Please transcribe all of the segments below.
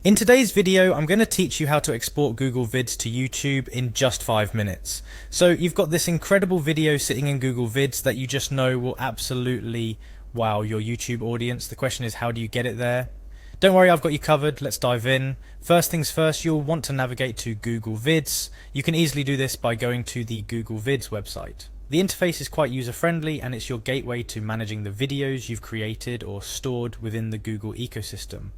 In today's video, I'm going to teach you how to export Google Vids to YouTube in just 5 minutes. So you've got this incredible video sitting in Google Vids that you just know will absolutely wow your YouTube audience. The question is, how do you get it there? Don't worry, I've got you covered. Let's dive in. First things first, you'll want to navigate to Google Vids. You can easily do this by going to the Google Vids website. The interface is quite user-friendly and it's your gateway to managing the videos you've created or stored within the Google ecosystem.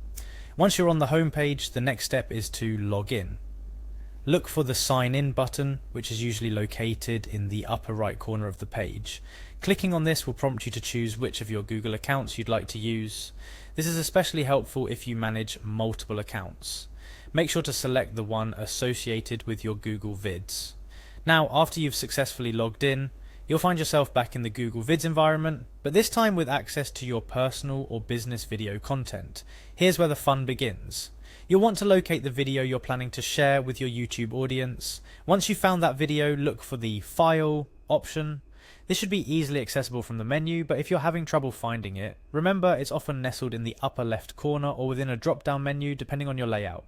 Once you're on the home page, the next step is to log in. Look for the sign in button, which is usually located in the upper right corner of the page. Clicking on this will prompt you to choose which of your Google accounts you'd like to use. This is especially helpful if you manage multiple accounts. Make sure to select the one associated with your Google Vids. Now, after you've successfully logged in, you'll find yourself back in the Google Vids environment, but this time with access to your personal or business video content. Here's where the fun begins. You'll want to locate the video you're planning to share with your YouTube audience. Once you've found that video, look for the File option. This should be easily accessible from the menu, but if you're having trouble finding it, remember it's often nestled in the upper left corner or within a drop-down menu depending on your layout.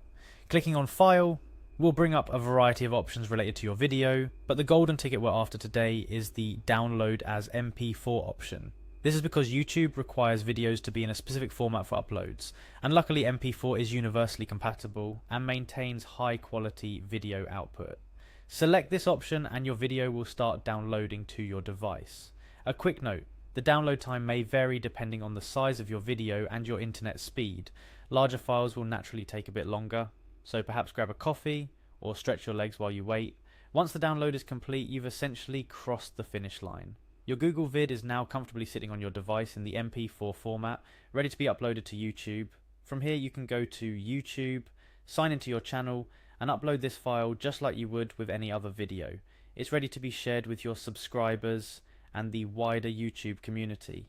Clicking on File will bring up a variety of options related to your video, but the golden ticket we're after today is the download as MP4 option. This is because YouTube requires videos to be in a specific format for uploads, and luckily MP4 is universally compatible and maintains high quality video output. Select this option and your video will start downloading to your device. A quick note, the download time may vary depending on the size of your video and your internet speed. Larger files will naturally take a bit longer, so perhaps grab a coffee or stretch your legs while you wait. Once the download is complete, you've essentially crossed the finish line. Your Google Vid is now comfortably sitting on your device in the MP4 format, ready to be uploaded to YouTube. From here you can go to YouTube, sign into your channel and upload this file just like you would with any other video. It's ready to be shared with your subscribers and the wider YouTube community.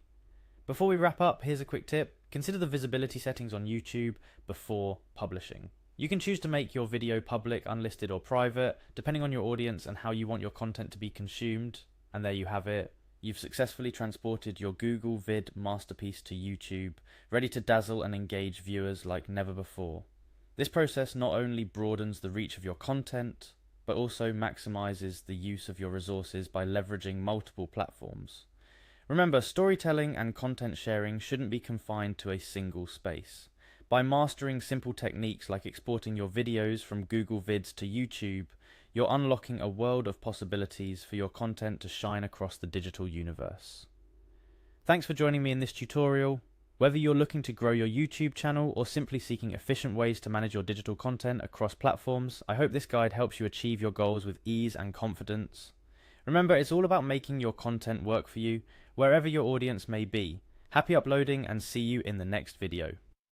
Before we wrap up, here's a quick tip. Consider the visibility settings on YouTube before publishing. You can choose to make your video public, unlisted or private, depending on your audience and how you want your content to be consumed. And there you have it. You've successfully transported your Google Vid masterpiece to YouTube, ready to dazzle and engage viewers like never before. This process not only broadens the reach of your content, but also maximizes the use of your resources by leveraging multiple platforms. Remember, storytelling and content sharing shouldn't be confined to a single space. By mastering simple techniques like exporting your videos from Google Vids to YouTube, you're unlocking a world of possibilities for your content to shine across the digital universe. Thanks for joining me in this tutorial. Whether you're looking to grow your YouTube channel or simply seeking efficient ways to manage your digital content across platforms, I hope this guide helps you achieve your goals with ease and confidence. Remember, it's all about making your content work for you, wherever your audience may be. Happy uploading and see you in the next video.